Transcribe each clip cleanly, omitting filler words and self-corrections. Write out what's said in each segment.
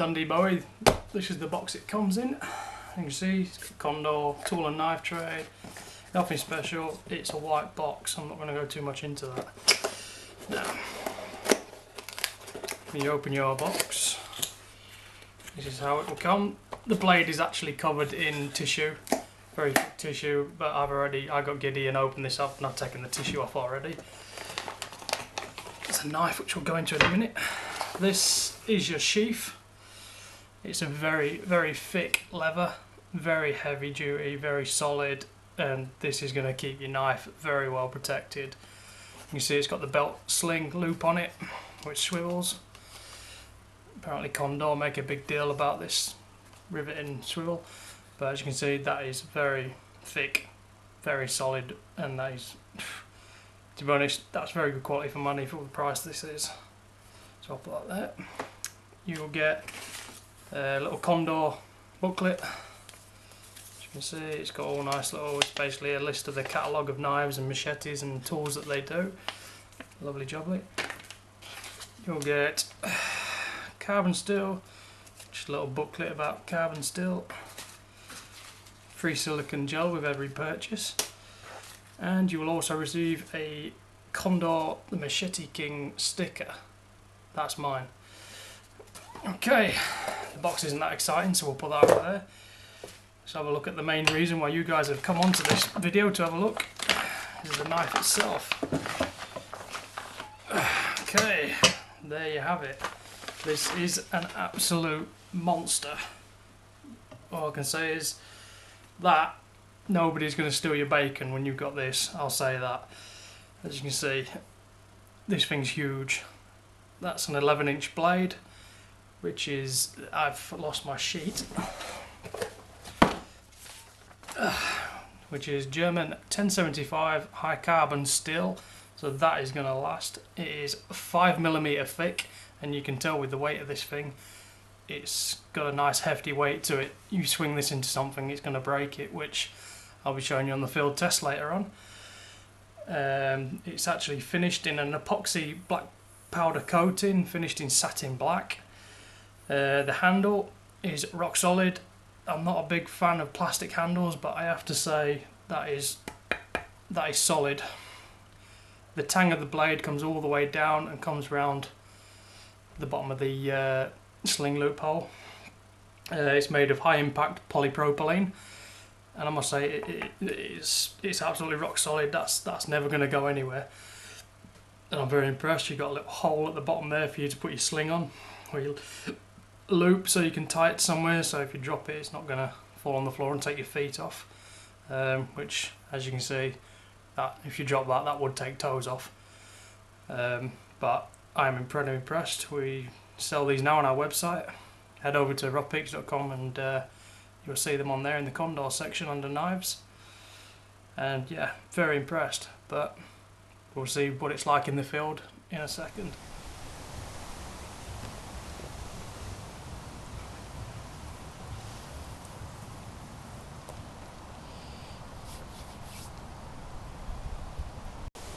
Dundee Bowie. This is the box it comes in. You can see it's got Condor, tool and knife tray. Nothing special. It's a white box. I'm not going to go too much into that. Now, when you open your box, this is how it will come. The blade is actually covered in tissue, very thick tissue, but I got giddy and opened this up and I've taken the tissue off already. It's a knife which we'll go into in a minute. This is your sheath. It's a very, very thick leather, very heavy duty, very solid, and this is going to keep your knife very well protected. You can see it's got the belt sling loop on it, which swivels. Apparently Condor make a big deal about this riveting swivel, but as you can see that is very thick, very solid, and that is, to be honest, that's very good quality for money for the price this is. So I'll put that there. You will get a little Condor booklet. As you can see, it's got all nice little, it's basically a list of the catalogue of knives and machetes and tools that they do. Lovely jubbly. You'll get carbon steel, just a little booklet about carbon steel. Free silicone gel with every purchase. And you will also receive a Condor the Machete King sticker. That's mine. Okay, the box isn't that exciting, so we'll put that over there. Let's have a look at the main reason why you guys have come onto this video to have a look. This is the knife itself. Okay, there you have it. This is an absolute monster. All I can say is that nobody's going to steal your bacon when you've got this, I'll say that. As you can see, this thing's huge. That's an 11-inch blade, which is, I've lost my sheet, which is German 1075 high carbon steel, so that is going to last. It is 5mm thick, and you can tell with the weight of this thing, it's got a nice hefty weight to it. You swing this into something, it's going to break it, which I'll be showing you on the field test later on. It's actually finished in an epoxy black powder coating, finished in satin black. The handle is rock solid. I'm not a big fan of plastic handles, but I have to say that is solid. The tang of the blade comes all the way down and comes round the bottom of the sling loophole. It's made of high impact polypropylene, and I must say it's absolutely rock solid. That's never going to go anywhere, and I'm very impressed. You've got a little hole at the bottom there for you to put your sling on, or your loop, so you can tie it somewhere, so if you drop it, it's not going to fall on the floor and take your feet off, which, as you can see, that if you drop that would take toes off. But I'm incredibly impressed. We sell these now on our website. Head over to roughpeaks.com and you'll see them on there in the Condor section under knives. And yeah, very impressed, but we'll see what it's like in the field in a second.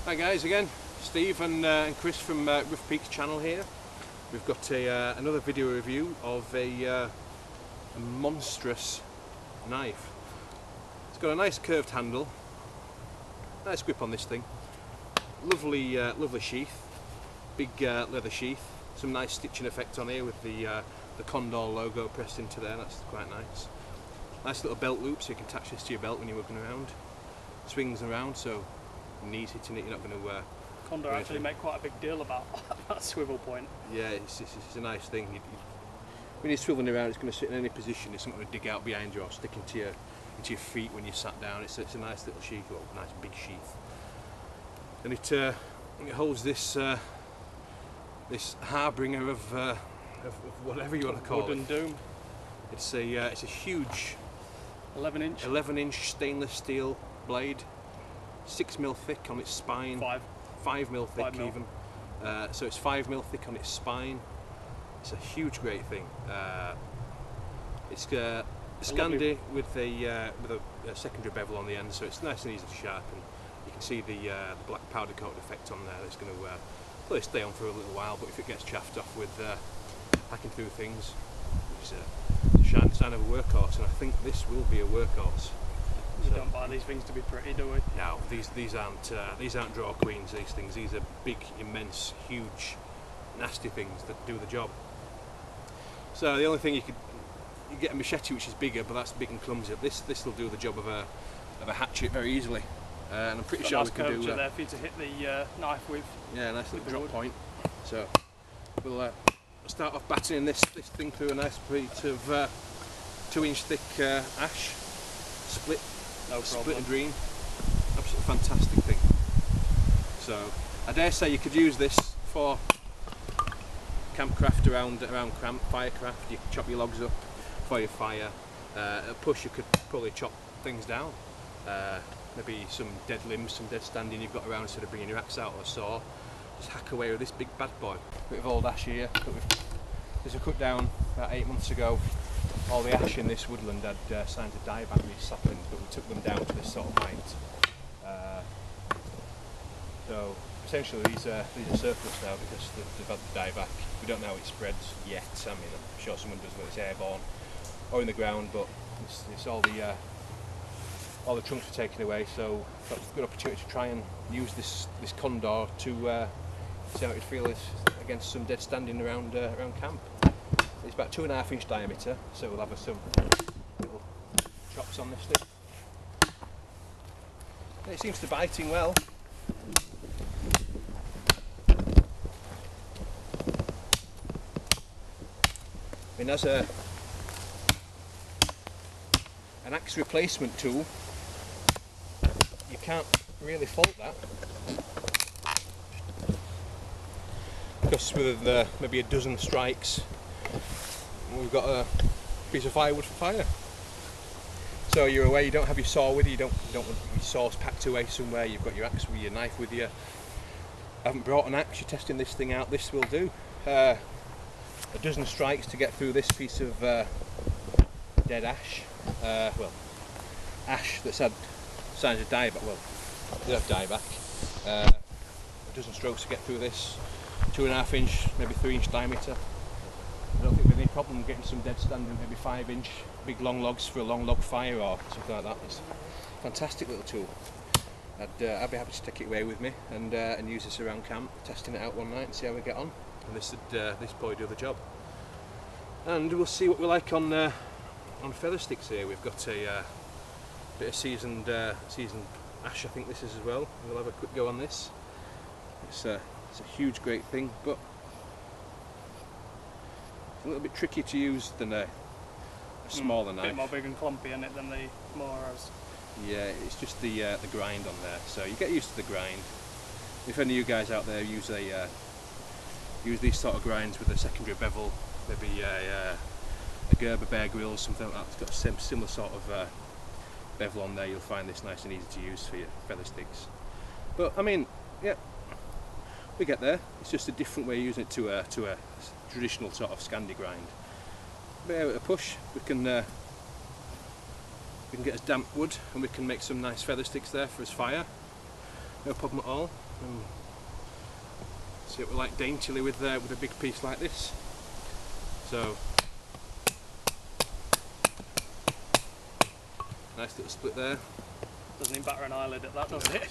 Hi guys, again, Steve and Chris from Rough Peaks channel here. We've got another video review of a monstrous knife. It's got a nice curved handle, nice grip on this thing, lovely sheath, big leather sheath, some nice stitching effect on here with the Condor logo pressed into there. That's quite nice. Nice little belt loop, so you can attach this to your belt when you're walking around. Swings around, so knees hitting it, you're not going to Condor actually make quite a big deal about that swivel point. Yeah, it's a nice thing. When you're swiveling around, it's going to sit in any position. It's not going to dig out behind you or stick into your feet when you sat down. It's a nice little sheath, well, nice big sheath, and it holds this this harbinger of whatever you want to call it. Wooden doom. It's a huge 11-inch stainless steel blade, 6mm thick on its spine. 5mm thick 5 mil. even. So it's 5mm thick on its spine. It's a huge, great thing. It's Scandi with a secondary bevel on the end, so it's nice and easy to sharpen. You can see the black powder coat effect on there. It's going to probably stay on for a little while, but if it gets chaffed off with hacking through things, is the sign of a workhorse, and I think this will be a workhorse. We don't buy these things to be pretty, do we? No, these aren't draw queens. These things, these are big, immense, huge, nasty things that do the job. So the only thing you get a machete which is bigger, but that's big and clumsy. This will do the job of a hatchet very easily, and I'm pretty sure we can do. There for you to hit the knife with. Yeah, nice little drop point. So we'll start off battering this thing through a nice piece of 2-inch thick ash, split and green. Absolutely fantastic thing. So I dare say you could use this for campcraft around firecraft. You can chop your logs up for your fire. At a push you could probably chop things down. Maybe some dead limbs, some dead standing you've got around, instead of bringing your axe out or a saw. Just hack away with this big bad boy. Bit of old ash here. This was cut down about 8 months ago. All the ash in this woodland had signs of dieback, these saplings, but we took them down to this sort of height. So essentially these are surplus now because they've had the dieback. We don't know how it spreads yet. I mean, I'm sure someone does when it's airborne or in the ground, but it's all the trunks were taken away, so got a good opportunity to try and use this Condor to see how it feels against some dead standing around camp. It's about 2.5 inch diameter, so we'll have some little chops on this thing. And it seems to be biting well. I mean, as an axe replacement tool, you can't really fault that, because with maybe a dozen strikes we've got a piece of firewood for fire. So you're away, you don't have your saw with you, you don't want your saws packed away somewhere, you've got your axe with your knife with you. Haven't brought an axe, you're testing this thing out, this will do. A dozen strikes to get through this piece of dead ash, well, ash that's had signs of dieback, well, they have dieback. A dozen strokes to get through this, 2.5 inch, maybe 3 inch diameter. I don't think there's any problem getting some dead standing, maybe 5 inch big long logs for a long log fire or something like that. It's a fantastic little tool. I'd be happy to take it away with me and use this around camp, testing it out one night and see how we get on. And this probably do the job. And we'll see what we like on feather sticks here. We've got a bit of seasoned ash, I think this is as well. We'll have a quick go on this. It's a huge, great thing, but a little bit trickier to use than a smaller knife. A bit more big and clumpy in it than the Moros. Yeah, it's just the grind on there. So you get used to the grind. If any of you guys out there use these sort of grinds with a secondary bevel, maybe a Gerber Bear Grill, something like that, it's got a similar sort of bevel on there, you'll find this nice and easy to use for your feather sticks. But I mean, yeah, we get there. It's just a different way of using it to a traditional sort of Scandi grind. But with a push, we can get us damp wood and we can make some nice feather sticks there for us fire. No problem at all. See what we like daintily with a big piece like this. So nice little split there. Doesn't even batter an eyelid at that, does it?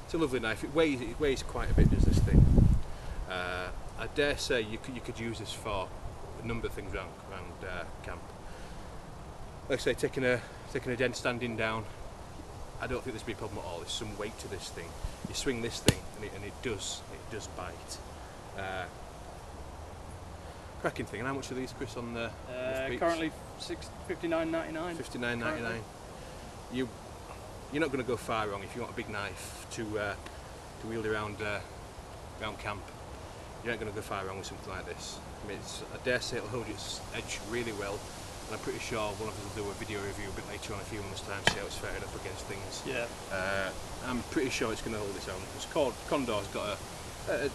It's a lovely knife. It weighs quite a bit, does this thing. I dare say you could use this for a number of things around camp. Like I say, taking a dead standing down, I don't think there's be a problem at all. There's some weight to this thing. You swing this thing and it does bite. Cracking thing. And how much are these, Chris, on the currently $59.99. $59.99. You're not going to go far wrong if you want a big knife to wield around camp. You ain't going to go far wrong with something like this. I mean, I dare say it'll hold its edge really well, and I'm pretty sure one of us will do a video review a bit later on, a few months' time, see how it's fared up against things. Yeah. I'm pretty sure it's going to hold its own. It's called Condor's got a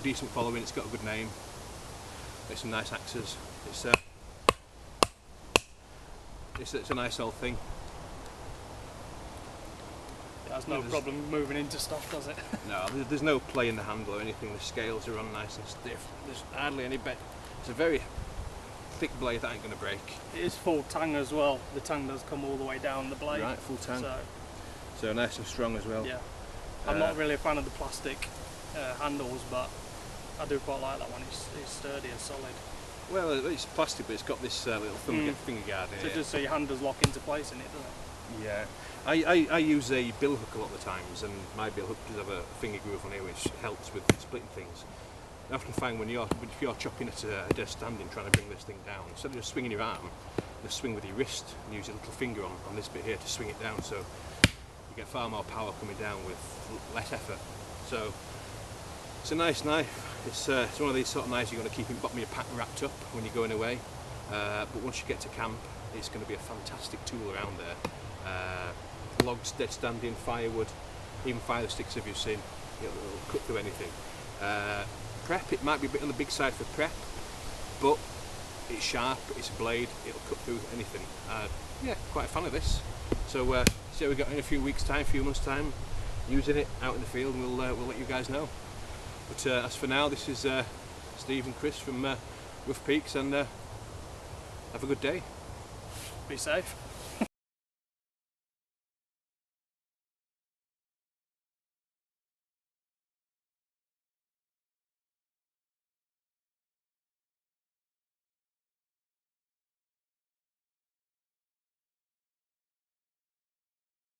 decent following. It's got a good name. It's some nice axes. It's a nice old thing. That's no problem moving into stuff, does it? No, there's no play in the handle or anything. The scales are on nice and stiff. There's hardly any bend. It's a very thick blade, that ain't going to break. It is full tang as well. The tang does come all the way down the blade. Right, full tang. So nice and strong as well. Yeah. I'm not really a fan of the plastic handles, but I do quite like that one. It's sturdy and solid. Well, it's plastic, but it's got this little finger guard in So it. just so your hand does lock into place in it, doesn't it? Yeah. I use a bill hook a lot of the times, and my bill hook does have a finger groove on here which helps with splitting things. I often find if you're chopping at a dead standing trying to bring this thing down, instead of just swinging your arm, just swing with your wrist and use your little finger on this bit here to swing it down, so you get far more power coming down with less effort. So it's a nice knife. It's one of these sort of knives you're going to keep in the bottom of your pack wrapped up when you're going away, but once you get to camp it's going to be a fantastic tool around there. Logs, dead standing, firewood, even fire sticks if you've seen, it'll cut through anything. Prep, it might be a bit on the big side for prep, but it's sharp, it's a blade, it'll cut through anything. Yeah, quite a fan of this. So see how we got in a few weeks time, a few months time, using it out in the field, and we'll let you guys know. But as for now, this is Steve and Chris from Rough Peaks, and have a good day. Be safe.